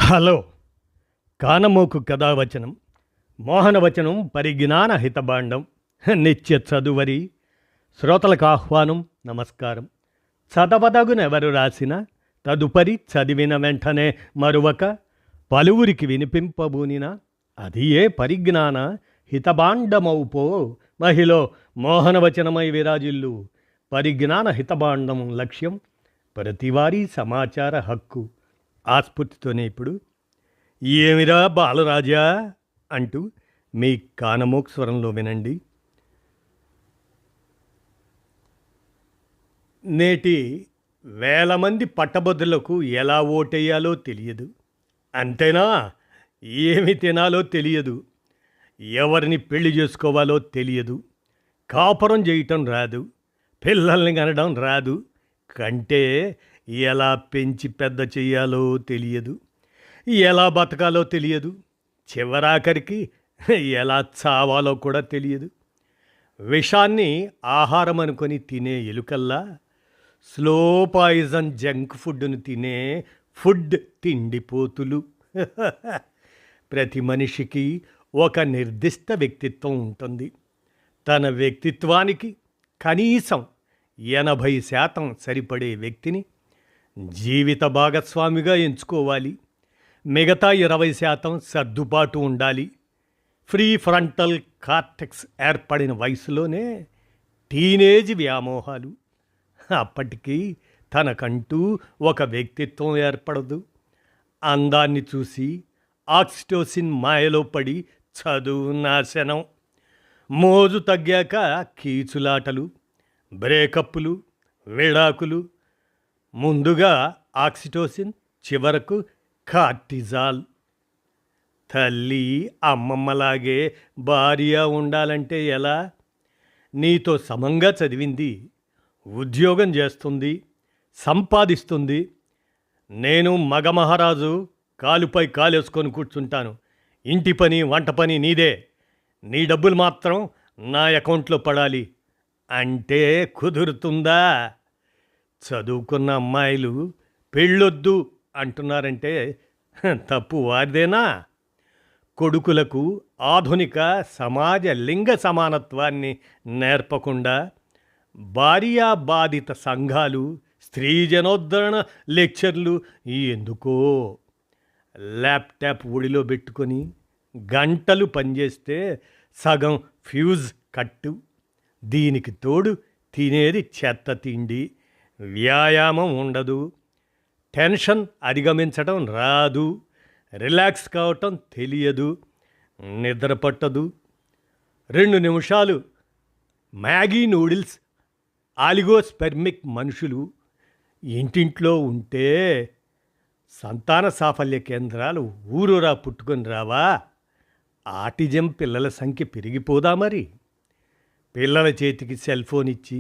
Hello! కానమోకు కథావచనం మోహనవచనం పరిజ్ఞాన హితభాండం నిత్య చదువరి శ్రోతలకు ఆహ్వానం నమస్కారం. చదవదగునెవరు రాసిన తదుపరి చదివిన వెంటనే మరువక పలువురికి వినిపింపబూనిన అది ఏ పరిజ్ఞాన హితభాండమౌపో మహిళ మోహనవచనమై విరాజిల్లు. పరిజ్ఞాన హితభాండం లక్ష్యం ప్రతివారీ సమాచార హక్కు. ఆస్ఫూర్తితోనే ఇప్పుడు ఏమిరా బాలరాజా అంటూ మీ కానమోక్ స్వరంలో వినండి. నేటి వేల మంది పట్టభద్రులకు ఎలా ఓటేయాలో తెలియదు, అంతేనా ఏమి తినాలో తెలియదు, ఎవరిని పెళ్లి చేసుకోవాలో తెలియదు, కాపురం చేయటం రాదు, పిల్లల్ని కనడం రాదు, కంటే ఎలా పెంచి పెద్ద చెయ్యాలో తెలియదు, ఎలా బతకాలో తెలియదు, చివరాఖరికి ఎలా చావాలో కూడా తెలియదు. విషాన్ని ఆహారం అనుకొని తినే ఎలుకల్లా స్లో పాయిజన్ జంక్ ఫుడ్ను తినే ఫుడ్ తిండిపోతులు. ప్రతి మనిషికి ఒక నిర్దిష్ట వ్యక్తిత్వం ఉంటుంది. తన వ్యక్తిత్వానికి కనీసం 80% సరిపడే వ్యక్తిని జీవిత భాగస్వామిగా ఎంచుకోవాలి. మిగతా 20% సర్దుబాటు ఉండాలి. ఫ్రీ ఫ్రంటల్ కార్టెక్స్ ఏర్పడిన వయసులోనే టీనేజ్ వ్యామోహాలు. అప్పటికి తనకంటూ ఒక వ్యక్తిత్వం ఏర్పడదు. అందాన్ని చూసి ఆక్సిటోసిన్ మాయలో పడి చదువు నాశనం. మోజు తగ్గాక కీచులాటలు, బ్రేకప్పులు, విడాకులు. ముందుగా ఆక్సిటోసిన్, చివరకు కార్టిజాల్. తల్లి అమ్మమ్మలాగే భార్య ఉండాలంటే ఎలా? నీతో సమంగా చదివింది, ఉద్యోగం చేస్తుంది, సంపాదిస్తుంది. నేను మగ మహారాజు కాలుపై కాలేసుకొని కూర్చుంటాను. ఇంటి పని వంట పని నీదే, నీ డబ్బులు మాత్రం నా అకౌంట్లో పడాలి అంటే కుదురుతుందా? చదువుకున్న అమ్మాయిలు పెళ్ళొద్దు అంటున్నారంటే తప్పు వారిదేనా? కొడుకులకు ఆధునిక సమాజ లింగ సమానత్వాన్ని నేర్పకుండా భార్యా బాధిత సంఘాలు, స్త్రీ జనోద్ధరణ లెక్చర్లు ఎందుకో? ల్యాప్టాప్ ఒడిలో పెట్టుకొని గంటలు పనిచేస్తే సగం ఫ్యూజ్ కట్టు. దీనికి తోడు తినేది చెత్త తిండి, వ్యాయామం ఉండదు, టెన్షన్ అధిగమించడం రాదు, రిలాక్స్ కావటం తెలియదు, నిద్ర పట్టదు. 2 నిమిషాలు మ్యాగీ నూడిల్స్ ఆలిగోస్పెర్మిక్ మనుషులు ఇంటింట్లో ఉంటే సంతాన సాఫల్య కేంద్రాలు ఊరూరా పుట్టుకొని రావా? ఆటిజం పిల్లల సంఖ్య పెరిగిపోదా మరి? పిల్లల చేతికి సెల్ ఫోన్ ఇచ్చి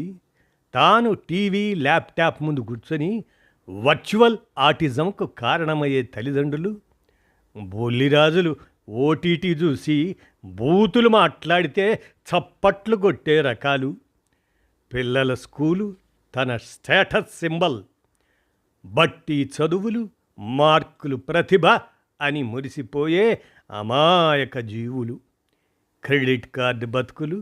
తాను టీవీ ల్యాప్టాప్ ముందు కూర్చొని వర్చువల్ ఆటిజంకు కారణమయ్యే తల్లిదండ్రులు, బొల్లిరాజులు ఓటీటీ చూసి బూతులు మాట్లాడితే చప్పట్లు కొట్టే రకాలు. పిల్లల స్కూలు తన స్టేటస్ సింబల్, బట్టి చదువులు, మార్కులు ప్రతిభ అని మురిసిపోయే అమాయక జీవులు. క్రెడిట్ కార్డు బతుకులు,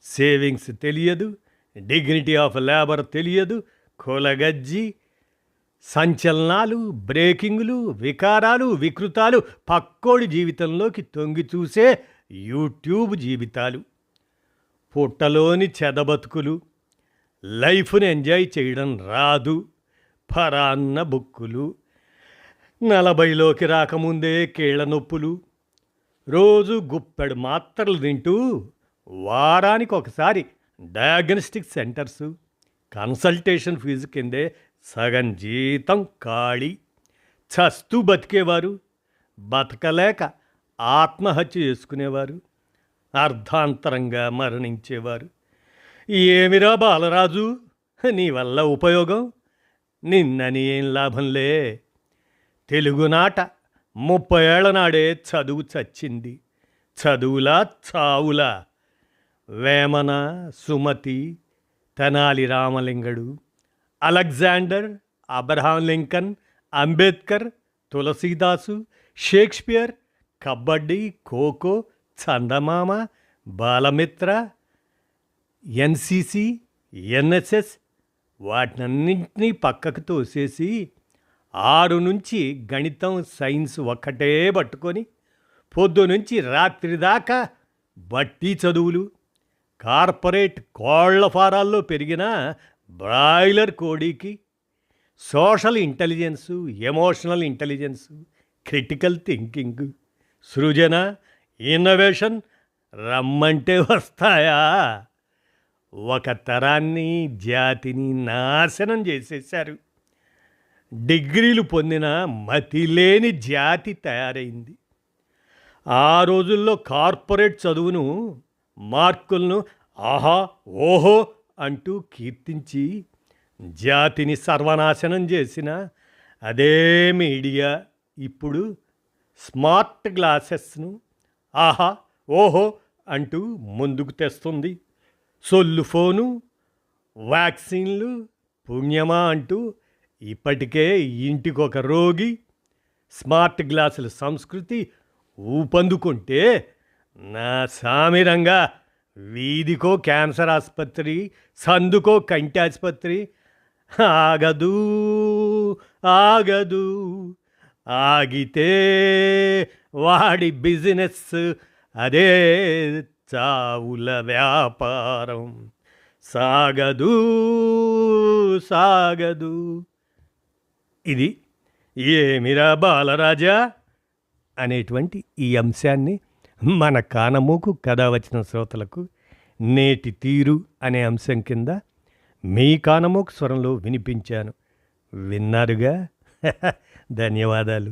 సేవింగ్స్ తెలియదు, డిగ్నిటీ ఆఫ్ లేబర్ తెలియదు, కొలగజ్జి, సంచలనాలు, బ్రేకింగులు, వికారాలు, వికృతాలు, పక్కోడి జీవితంలోకి తొంగి చూసే యూట్యూబ్ జీవితాలు. పుట్టలోని చెదబతుకులు, లైఫ్ను ఎంజాయ్ చేయడం రాదు, పరాన్న బుక్కులు. 40లోకి రాకముందే కీళ్ళ నొప్పులు. రోజు గుప్పెడు మాత్రలు తింటూ వారానికి ఒకసారి డయాగ్నోస్టిక్ సెంటర్సు, కన్సల్టేషన్ ఫీజు కిందే సగం జీతం ఖాళీ. చస్తూ బతికేవారు, బతకలేక ఆత్మహత్య చేసుకునేవారు, అర్ధాంతరంగా మరణించేవారు. ఏమిరా బాలరాజు నీ వల్ల ఉపయోగం? నిన్నని ఏం లాభంలే. తెలుగునాట 30 ఏళ్ల నాడే చదువు చచ్చింది. చదువులా చావులా. Vemana, Sumati, Tenali Ramalingadu, Alexander, Abraham Lincoln, Ambedkar, Tulsidas, Shakespeare, kabaddi, kho kho, Chandamama, Balamitra, NCC, NSS వాటినన్నింటినీ పక్కకు తోసేసి 6 నుంచి గణితం, సైన్స్ ఒక్కటే పట్టుకొని పొద్దునుంచి రాత్రి దాకా బట్టి చదువులు, కార్పొరేట్ కోళ్ల ఫారాల్లో పెరిగిన బ్రాయిలర్ కోడికి social intelligence, emotional intelligence, critical thinking, సృజన, ఇన్నోవేషన్ రమ్మంటే వస్తాయా? ఒక తరాన్ని, జాతిని నాశనం చేసేశారు. డిగ్రీలు పొందిన మతిలేని జాతి తయారైంది. ఆ రోజుల్లో కార్పొరేట్ చదువును, మార్కులను ఆహా ఓహో అంటూ కీర్తించి జాతిని సర్వనాశనం చేసిన అదే మీడియా ఇప్పుడు స్మార్ట్ గ్లాసెస్ను ఆహా ఓహో అంటూ ముందుకు తెస్తుంది. సొల్లు ఫోను, వ్యాక్సిన్లు, పుణ్యమా అంటూ ఇప్పటికే ఇంటికొక రోగి, స్మార్ట్ గ్లాసుల సంస్కృతి ఊపందుకుంటే నా సామిరంగా వీధికో క్యాన్సర్ ఆసుపత్రి, సందుకో కంటి ఆసుపత్రి ఆగదు ఆగదు, ఆగితే వాడి బిజినెస్ అదే చావుల వ్యాపారం, సాగదు సాగదు. ఇది ఏమిరా బాలరాజా అనేటువంటి ఈ అంశాన్ని మన కానమూకు కథ వచ్చిన శ్రోతలకు నేటి తీరు అనే అంశం కింద మీ కానమూకు స్వరంలో వినిపించాను. విన్నారుగా? ధన్యవాదాలు.